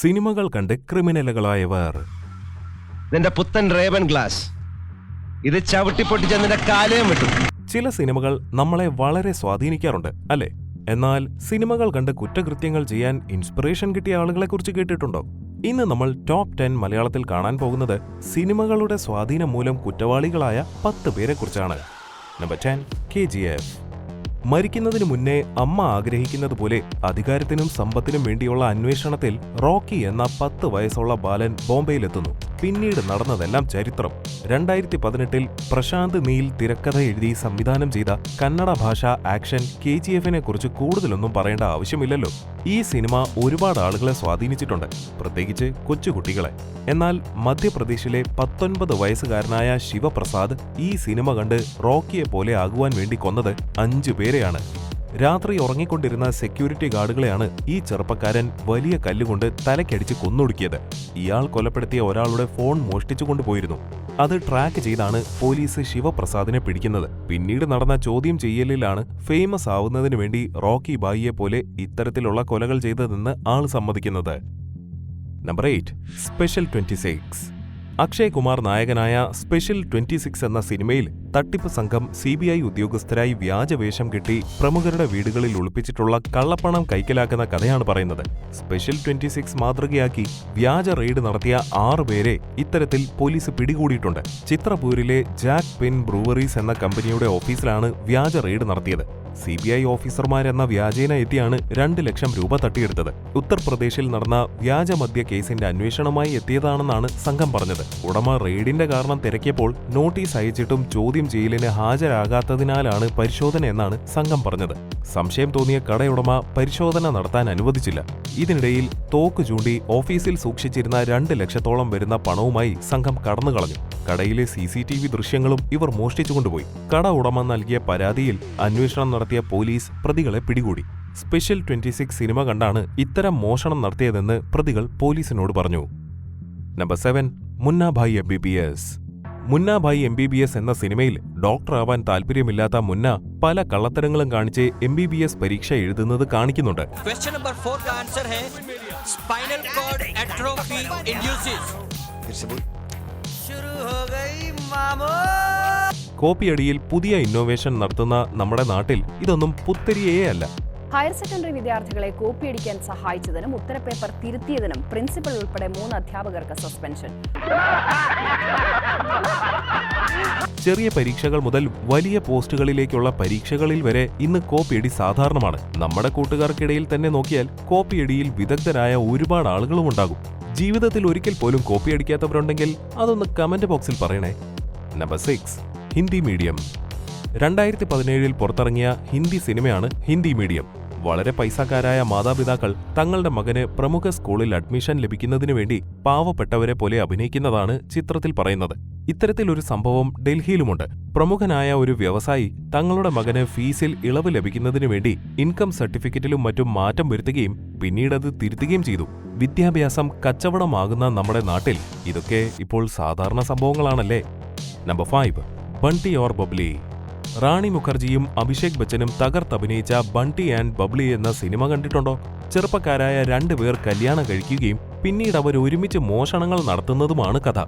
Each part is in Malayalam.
സിനിമകൾ കണ്ട് ക്രിമിനലുകളായവർ. നിന്റെ പുത്തൻ റേവൻ ഗ്ലാസ് ഇത് ചവിട്ടിപ്പൊട്ടിച്ച് നിന്റെ കാലയും വിട്ടു. ചില സിനിമകൾ നമ്മളെ വളരെ സ്വാധീനിക്കാറുണ്ട് അല്ലേ? എന്നാൽ സിനിമകൾ കണ്ട് കുറ്റകൃത്യങ്ങൾ ചെയ്യാൻ ഇൻസ്പിറേഷൻ കിട്ടിയ ആളുകളെ കുറിച്ച് കേട്ടിട്ടുണ്ടോ? ഇന്ന് നമ്മൾ ടോപ്പ് 10 മലയാളത്തിൽ കാണാൻ പോകുന്നത് സിനിമകളുടെ സ്വാധീനം മൂലം കുറ്റവാളികളായ 10 പേരെ കുറിച്ചാണ്. Number 10, KGF. മരിക്കുന്നതിനു മുന്നേ അമ്മ ആഗ്രഹിക്കുന്നത് പോലെ അധികാരത്തിനും സമ്പത്തിനും വേണ്ടിയുള്ള അന്വേഷണത്തിൽ റോക്കി എന്ന 10 വയസ്സുള്ള ബാലൻ ബോംബെയിലെത്തുന്നു. പിന്നീട് നടന്നതെല്ലാം ചരിത്രം. 2018 പ്രശാന്ത് നീൽ തിരക്കഥ എഴുതി സംവിധാനം ചെയ്ത കന്നഡ ഭാഷാ ആക്ഷൻ KGFനെ കുറിച്ച് കൂടുതലൊന്നും പറയേണ്ട ആവശ്യമില്ലല്ലോ. ഈ സിനിമ ഒരുപാട് ആളുകളെ സ്വാധീനിച്ചിട്ടുണ്ട്, പ്രത്യേകിച്ച് കൊച്ചുകുട്ടികളെ. എന്നാൽ മധ്യപ്രദേശിലെ 19 വയസ്സുകാരനായ ശിവപ്രസാദ് ഈ സിനിമ കണ്ട് റോക്കിയെ പോലെ ആകുവാൻ വേണ്ടി കൊന്നത് 5 പേരെയാണ്. രാത്രി ഉറങ്ങിക്കൊണ്ടിരുന്ന സെക്യൂരിറ്റി ഗാർഡുകളെയാണ് ഈ ചെറുപ്പക്കാരൻ വലിയ കല്ലുകൊണ്ട് തലക്കടിച്ച് കൊന്നൊടുക്കിയത്. ഇയാൾ കൊലപ്പെടുത്തിയ ഒരാളുടെ ഫോൺ മോഷ്ടിച്ചു കൊണ്ടുപോയിരുന്നു. അത് ട്രാക്ക് ചെയ്താണ് പോലീസ് ശിവപ്രസാദിനെ പിടിക്കുന്നത്. പിന്നീട് നടന്ന ചോദ്യം ചെയ്യലിലാണ് ഫേമസ് ആവുന്നതിനു വേണ്ടി റോക്കി ബായിയെ പോലെ ഇത്തരത്തിലുള്ള കൊലകൾ ചെയ്തതെന്ന് ആൾ സമ്മതിക്കുന്നത്. Number 8, special 26. അക്ഷയ് കുമാർ നായകനായ സ്പെഷ്യൽ 26 എന്ന സിനിമയിൽ തട്ടിപ്പ് സംഘം CBI ഉദ്യോഗസ്ഥരായി വ്യാജവേഷം കെട്ടി പ്രമുഖരുടെ വീടുകളിൽ ഒളിപ്പിച്ചിട്ടുള്ള കള്ളപ്പണം കൈക്കലാക്കുന്ന കഥയാണ് പറയുന്നത്. സ്പെഷ്യൽ 26 മാതൃകയാക്കി വ്യാജ റെയ്ഡ് നടത്തിയ 6 പേരെ ഇത്തരത്തിൽ പോലീസ് പിടികൂടിയിട്ടുണ്ട്. ചിത്രപൂരിലെ ജാക്ക് പെൻ ബ്രൂവറീസ് എന്ന കമ്പനിയുടെ ഓഫീസിലാണ് വ്യാജ റെയ്ഡ് നടത്തിയത്. CBI ഓഫീസർമാരെന്ന വ്യാജേന എത്തിയാണ് 2 ലക്ഷം രൂപ തട്ടിയെടുത്തത്. ഉത്തർപ്രദേശിൽ നടന്ന വ്യാജമദ്യ കേസിന്റെ അന്വേഷണമായി എത്തിയതാണെന്നാണ് സംഘം പറഞ്ഞത്. ഉടമ റെയ്ഡിന്റെ കാരണം തിരക്കിയപ്പോൾ നോട്ടീസ് അയച്ചിട്ടും ചോദ്യം ചെയ്യലിന് ഹാജരാകാത്തതിനാലാണ് പരിശോധന എന്നാണ് സംഘം പറഞ്ഞത്. സംശയം തോന്നിയ കടയുടമ പരിശോധന നടത്താൻ അനുവദിച്ചില്ല. ഇതിനിടയിൽ തോക്ക് ചൂണ്ടി ഓഫീസിൽ സൂക്ഷിച്ചിരുന്ന 2 ലക്ഷത്തോളം വരുന്ന പണവുമായി സംഘം കടന്നുകളഞ്ഞു. കടയിലെ CCTV ദൃശ്യങ്ങളും ഇവർ മോഷ്ടിച്ചുകൊണ്ടുപോയി. കട ഉടമ നൽകിയ പരാതിയിൽ അന്വേഷണം നടത്തിയ പോലീസ് പ്രതികളെ പിടികൂടി. സ്പെഷ്യൽ 26 സിനിമ കണ്ടാണ് ഇത്തരം മോഷണം നടത്തിയതെന്ന് പ്രതികൾ പോലീസിനോട് പറഞ്ഞു. നമ്പർ 7, മുന്ന ഭായ് MBBS. മുന്ന ഭായ് MBBS എന്ന സിനിമയിൽ ഡോക്ടറാവാൻ താല്പര്യമില്ലാത്ത മുന്ന പല കള്ളത്തരങ്ങളും കാണിച്ച് MBBS പരീക്ഷ എഴുതുന്നത് കാണിക്കുന്നുണ്ട്. क्वेश्चन नंबर 4 का आंसर है स्पाइनल कॉर्ड एट्रोफी इंड्यूसेस. शुरू हो गई मामो. കോപ്പിയടിയിൽ പുതിയ ഇന്നോവേഷൻ നടത്തുന്ന നമ്മുടെ നാട്ടിൽ ഇതൊന്നും പുത്തരിയേ അല്ല. ഹയർ സെക്കൻഡറി വിദ്യാർത്ഥികളെ കോപ്പിയടിക്കാൻ സഹായിച്ചതിനും ഉത്തരപേപ്പർ തിരുത്തിയതിനും പ്രിൻസിപ്പൽ ഉൾപ്പെടെ 3 അധ്യാപകർക്ക് സസ്പെൻഷൻ. ചെറിയ പരീക്ഷകൾ മുതൽ വലിയ പോസ്റ്റുകളിലേക്കുള്ള പരീക്ഷകളിൽ വരെ ഇന്ന് കോപ്പിയടി സാധാരണമാണ്. നമ്മുടെ കൂട്ടുകാർക്കിടയിൽ തന്നെ നോക്കിയാൽ കോപ്പിയടിയിൽ വിദഗ്ധരായ ഒരുപാട് ആളുകളും ഉണ്ടാകും. ജീവിതത്തിൽ ഒരിക്കൽ പോലും കോപ്പിയടിക്കാത്തവരുണ്ടെങ്കിൽ അതൊന്ന് കമന്റ് ബോക്സിൽ പറയണേ. Number 6, Hindi medium. 2017 പുറത്തിറങ്ങിയ ഹിന്ദി സിനിമയാണ് ഹിന്ദി മീഡിയം. വളരെ പൈസക്കാരായ മാതാപിതാക്കൾ തങ്ങളുടെ മകന് പ്രമുഖ സ്കൂളിൽ അഡ്മിഷൻ ലഭിക്കുന്നതിനു വേണ്ടി പാവപ്പെട്ടവരെ പോലെ അഭിനയിക്കുന്നതാണ് ചിത്രത്തിൽ പറയുന്നത്. ഇത്തരത്തിലൊരു സംഭവം ഡൽഹിയിലുമുണ്ട്. പ്രമുഖനായ ഒരു വ്യവസായി തങ്ങളുടെ മകന് ഫീസിൽ ഇളവ് ലഭിക്കുന്നതിനു വേണ്ടി ഇൻകം സർട്ടിഫിക്കറ്റിലും മറ്റും മാറ്റം വരുത്തുകയും പിന്നീടത് തിരുത്തുകയും ചെയ്തു. വിദ്യാഭ്യാസം കച്ചവടമാകുന്ന നമ്മുടെ നാട്ടിൽ ഇതൊക്കെ ഇപ്പോൾ സാധാരണ സംഭവങ്ങളാണല്ലേ. Number 5, Bunty or Babli. റാണി മുഖർജിയും അഭിഷേക് ബച്ചനും തകർത്തഭിനയിച്ച ബണ്ടി ആൻഡ് ബബ്ലി എന്ന സിനിമ കണ്ടിട്ടുണ്ടോ? ചെറുപ്പക്കാരായ 2 പേർ കല്യാണം കഴിക്കുകയും പിന്നീട് അവർ ഒരുമിച്ച് മോഷണങ്ങൾ നടത്തുന്നതുമാണ് കഥ.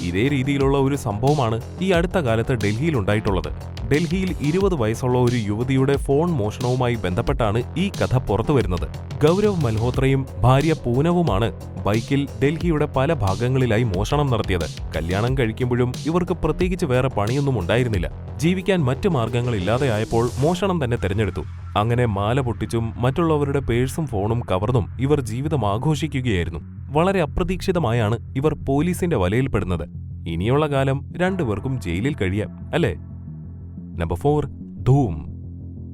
ഇതേ രീതിയിലുള്ള ഒരു സംഭവമാണ് ഈ അടുത്ത കാലത്ത് ഡൽഹിയിൽ ഉണ്ടായിട്ടുള്ളത്. ഡൽഹിയിൽ 20 വയസ്സുള്ള ഒരു യുവതിയുടെ ഫോൺ മോഷണവുമായി ബന്ധപ്പെട്ടാണ് ഈ കഥ പുറത്തുവരുന്നത്. ഗൗരവ് മൽഹോത്രയും ഭാര്യ പൂനവുമാണ് ബൈക്കിൽ ഡൽഹിയുടെ പല ഭാഗങ്ങളിലായി മോഷണം നടത്തിയത്. കല്യാണം കഴിക്കുമ്പോഴും ഇവർക്ക് പ്രത്യേകിച്ച് വേറെ പണിയൊന്നും ഉണ്ടായിരുന്നില്ല. ജീവിക്കാൻ മറ്റു മാർഗങ്ങളില്ലാതെയായപ്പോൾ മോഷണം തന്നെ തെരഞ്ഞെടുത്തു. അങ്ങനെ മാല പൊട്ടിച്ചും മറ്റുള്ളവരുടെ പേഴ്സും ഫോണും കവർന്നും ഇവർ ജീവിതം ആഘോഷിക്കുകയായിരുന്നു. വളരെ അപ്രതീക്ഷിതമായാണ് ഇവർ പോലീസിന്റെ വലയിൽപ്പെടുന്നത്. ഇനിയുള്ള കാലം 2 പേർക്കും ജയിലിൽ കഴിയാം അല്ലേ. നമ്പർ 4, ധൂം.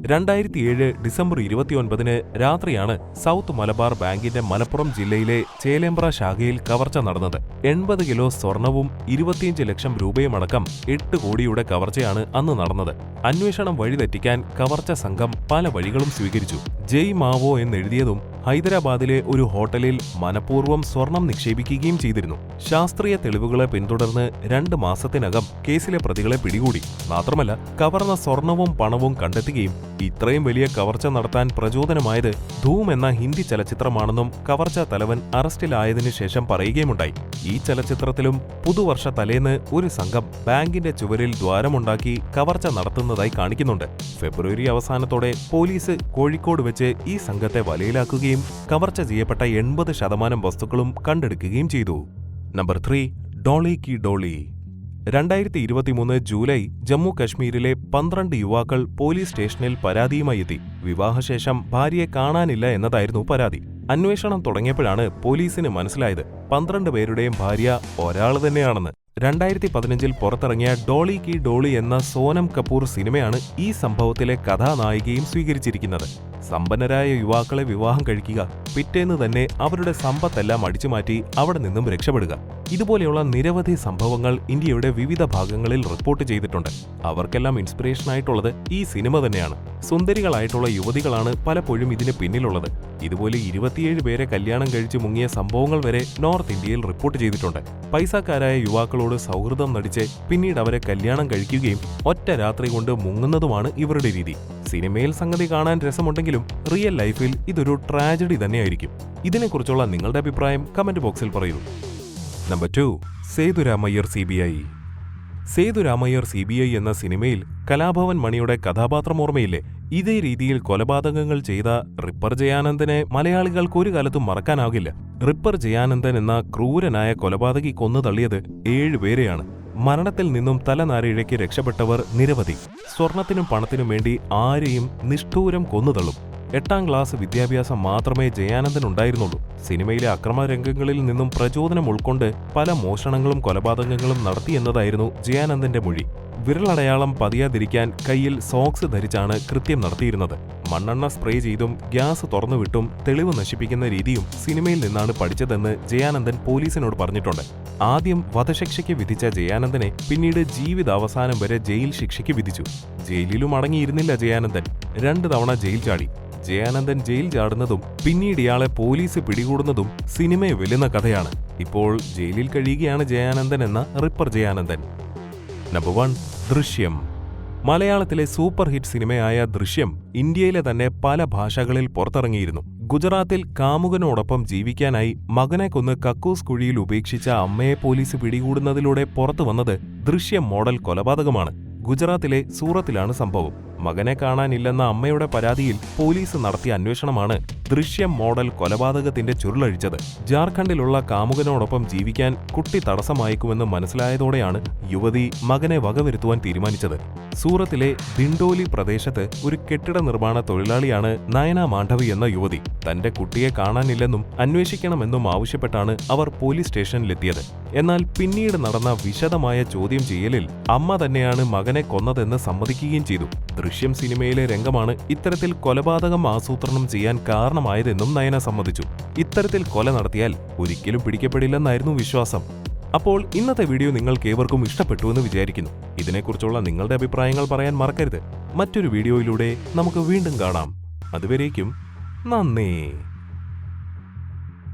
2007 ഡിസംബർ 29 രാത്രിയാണ് സൗത്ത് മലബാർ ബാങ്കിന്റെ മലപ്പുറം ജില്ലയിലെ ചേലേമ്പ്ര ശാഖയിൽ കവർച്ച നടന്നത്. 80 കിലോ സ്വർണവും 25 ലക്ഷം രൂപയുമടക്കം 8 കോടിയുടെ കവർച്ചയാണ് അന്ന് നടന്നത്. അന്വേഷണം വഴിതെറ്റിക്കാൻ കവർച്ച സംഘം പല വഴികളും സ്വീകരിച്ചു. ജയ് മാവോ എന്നെഴുതിയതും ഹൈദരാബാദിലെ ഒരു ഹോട്ടലിൽ മനഃപൂർവ്വം സ്വർണം നിക്ഷേപിക്കുകയും ചെയ്തിരുന്നു. ശാസ്ത്രീയ തെളിവുകളെ പിന്തുടർന്ന് 2 മാസത്തിനകം കേസിലെ പ്രതികളെ പിടികൂടി. മാത്രമല്ല, കവർന്ന സ്വർണവും പണവും കണ്ടെത്തുകയും ഇത്രയും വലിയ കവർച്ച നടത്താൻ പ്രചോദനമായത് ധൂം എന്ന ഹിന്ദി ചലച്ചിത്രമാണെന്നും കവർച്ചാ തലവൻ അറസ്റ്റിലായതിനു ശേഷം പറയുകയുമുണ്ടായി. ഈ ചലച്ചിത്രത്തിലും പുതുവർഷ തലേന്ന് ഒരു സംഘം ബാങ്കിന്റെ ചുവരിൽ ദ്വാരമുണ്ടാക്കി കവർച്ച നടത്തുന്നതായി കാണിക്കുന്നുണ്ട്. ഫെബ്രുവരി അവസാനത്തോടെ പോലീസ് കോഴിക്കോട് വെച്ച് ഈ സംഘത്തെ വലയിലാക്കുകയും കവർച്ച ചെയ്യപ്പെട്ട 80% വസ്തുക്കളും കണ്ടെടുക്കുകയും ചെയ്തു. നമ്പർ 3, ഡോളി കി ഡോളി. 2023 ജൂലൈ ജമ്മു കശ്മീരിലെ 12 യുവാക്കൾ പോലീസ് സ്റ്റേഷനിൽ പരാതിയുമായി എത്തി. വിവാഹശേഷം ഭാര്യയെ കാണാനില്ല എന്നതായിരുന്നു പരാതി. അന്വേഷണം തുടങ്ങിയപ്പോഴാണ് പോലീസിന് മനസ്സിലായത് 12 പേരുടെയും ഭാര്യ ഒരാൾ തന്നെയാണെന്ന്. 2015 പുറത്തിറങ്ങിയ ഡോളി കി ഡോളി എന്ന സോനം കപൂർ സിനിമയാണ് ഈ സംഭവത്തിലെ കഥാനായികയും സ്വീകരിച്ചിരിക്കുന്നത്. സമ്പന്നരായ യുവാക്കളെ വിവാഹം കഴിക്കുക, പിറ്റേന്ന് തന്നെ അവരുടെ സമ്പത്തെല്ലാം അടിച്ചുമാറ്റി അവിടെ നിന്നും രക്ഷപ്പെടുക. ഇതുപോലെയുള്ള നിരവധി സംഭവങ്ങൾ ഇന്ത്യയുടെ വിവിധ ഭാഗങ്ങളിൽ റിപ്പോർട്ട് ചെയ്തിട്ടുണ്ട്. അവർക്കെല്ലാം ഇൻസ്പിറേഷനായിട്ടുള്ളത് ഈ സിനിമ തന്നെയാണ്. സുന്ദരികളായിട്ടുള്ള യുവതികളാണ് പലപ്പോഴും ഇതിന് പിന്നിലുള്ളത്. ഇതുപോലെ 27 പേരെ കല്യാണം കഴിച്ച് മുങ്ങിയ സംഭവങ്ങൾ വരെ നോർത്ത് ഇന്ത്യയിൽ റിപ്പോർട്ട് ചെയ്തിട്ടുണ്ട്. പൈസക്കാരായ യുവാക്കളോട് സൗഹൃദം നടിച്ച് പിന്നീട് അവരെ കല്യാണം കഴിക്കുകയും ഒറ്റ രാത്രി കൊണ്ട് മുങ്ങുന്നതുമാണ് ഇവരുടെ രീതി. സിനിമയിൽ സംഗതി കാണാൻ രസമുണ്ടെങ്കിലും റിയൽ ലൈഫിൽ ഇതൊരു ട്രാജഡി തന്നെയായിരിക്കും. ഇതിനെക്കുറിച്ചുള്ള നിങ്ങളുടെ അഭിപ്രായം കമന്റ് ബോക്സിൽ പറയൂ. Number 2, Sethuramaiyer CBI. Sethuramaiyer CBI എന്ന സിനിമയിൽ കലാഭവൻ മണിയുടെ കഥാപാത്രം ഓർമ്മയില്ലേ? ഇതേ രീതിയിൽ കൊലപാതകങ്ങൾ ചെയ്ത റിപ്പർ ജയാനന്ദനെ മലയാളികൾക്ക് ഒരു കാലത്തും മറക്കാനാകില്ല. റിപ്പർ ജയാനന്ദൻ എന്ന ക്രൂരനായ കൊലപാതകി കൊന്നു തള്ളിയത് 7 പേരെയാണ്. മരണത്തിൽ നിന്നും തലനാരിഴയ്ക്ക് രക്ഷപ്പെട്ടവർ നിരവധി. സ്വർണത്തിനും പണത്തിനും വേണ്ടി ആരെയും നിഷ്ഠൂരം കൊന്നുതള്ളും. 8ാം ക്ലാസ് വിദ്യാഭ്യാസം മാത്രമേ ജയാനന്ദനുണ്ടായിരുന്നുള്ളൂ. സിനിമയിലെ അക്രമരംഗങ്ങളിൽ നിന്നും പ്രചോദനം ഉൾക്കൊണ്ട് പല മോഷണങ്ങളും കൊലപാതകങ്ങളും നടത്തിയെന്നതായിരുന്നു ജയാനന്ദന്റെ മൊഴി. വിരലടയാളം പതിയാതിരിക്കാൻ കയ്യിൽ സോക്സ് ധരിച്ചാണ് കൃത്യം നടത്തിയിരുന്നത്. മണ്ണെണ്ണ സ്പ്രേ ചെയ്തും ഗ്യാസ് തുറന്നുവിട്ടും തെളിവ് നശിപ്പിക്കുന്ന രീതിയും സിനിമയിൽ നിന്നാണ് പഠിച്ചതെന്ന് ജയാനന്ദൻ പോലീസിനോട് പറഞ്ഞിട്ടുണ്ട്. ആദ്യം വധശിക്ഷയ്ക്ക് വിധിച്ച ജയാനന്ദനെ പിന്നീട് ജീവിതാവസാനം വരെ ജയിൽ ശിക്ഷയ്ക്ക് വിധിച്ചു. ജയിലിലും അടങ്ങിയിരുന്നില്ല ജയാനന്ദൻ. 2 തവണ ജയിൽ ചാടി. ജയാനന്ദൻ ജയിൽ ചാടുന്നതും പിന്നീട് ഇയാളെ പോലീസ് പിടികൂടുന്നതും സിനിമയെ വെല്ലുന്ന കഥയാണ്. ഇപ്പോൾ ജയിലിൽ കഴിയുകയാണ് ജയാനന്ദൻ എന്ന റിപ്പർ ജയാനന്ദൻ. നമ്പർ 1, ദൃശ്യം. മലയാളത്തിലെ സൂപ്പർ ഹിറ്റ് സിനിമയായ ദൃശ്യം ഇന്ത്യയിലെ തന്നെ പല ഭാഷകളിൽ പുറത്തിറങ്ങിയിരുന്നു. ഗുജറാത്തിൽ കാമുകനോടൊപ്പം ജീവിക്കാനായി മകനെ കൊന്ന് കക്കൂസ് കുഴിയിൽ ഉപേക്ഷിച്ച അമ്മയെ പോലീസ് പിടികൂടുന്നതിലൂടെ പുറത്തുവന്നത് ദൃശ്യം മോഡൽ കൊലപാതകമാണ്. ഗുജറാത്തിലെ സൂറത്തിലാണ് സംഭവം. മകനെ കാണാനില്ലെന്ന അമ്മയുടെ പരാതിയിൽ പോലീസ് നടത്തിയ അന്വേഷണമാണ് ദൃശ്യം മോഡൽ കൊലപാതകത്തിന്റെ ചുരുളഴിച്ചത്. ജാർഖണ്ഡിലുള്ള കാമുകനോടൊപ്പം ജീവിക്കാൻ കുട്ടി തടസ്സമായേക്കുമെന്ന് മനസ്സിലായതോടെയാണ് യുവതി മകനെ വകവരുത്തുവാൻ തീരുമാനിച്ചത്. സൂറത്തിലെ ദിണ്ടോലി പ്രദേശത്ത് ഒരു കെട്ടിട നിർമ്മാണ തൊഴിലാളിയാണ് നയന മാണ്ഡവി എന്ന യുവതി. തന്റെ കുട്ടിയെ കാണാനില്ലെന്നും അന്വേഷിക്കണമെന്നും ആവശ്യപ്പെട്ടാണ് അവർ പോലീസ് സ്റ്റേഷനിലെത്തിയത്. എന്നാൽ പിന്നീട് നടന്ന വിശദമായ ചോദ്യം ചെയ്യലിൽ അമ്മ തന്നെയാണ് മകനെ കൊന്നതെന്ന് സമ്മതിക്കുകയും ചെയ്തു. ദൃശ്യം സിനിമയിലെ രംഗമാണ് ഇത്തരത്തിൽ കൊലപാതകം ആസൂത്രണം ചെയ്യാൻ കാരണമായതെന്നും നയന സമ്മതിച്ചു. ഇത്തരത്തിൽ കൊല നടത്തിയാൽ ഒരിക്കലും പിടിക്കപ്പെടില്ലെന്നായിരുന്നു വിശ്വാസം. അപ്പോൾ ഇന്നത്തെ വീഡിയോ നിങ്ങൾക്ക് ഏവർക്കും ഇഷ്ടപ്പെട്ടുവെന്ന് വിചാരിക്കുന്നു. ഇതിനെക്കുറിച്ചുള്ള നിങ്ങളുടെ അഭിപ്രായങ്ങൾ പറയാൻ മറക്കരുത്. മറ്റൊരു വീഡിയോയിലൂടെ നമുക്ക് വീണ്ടും കാണാം. അതുവരേക്കും നന്ദി.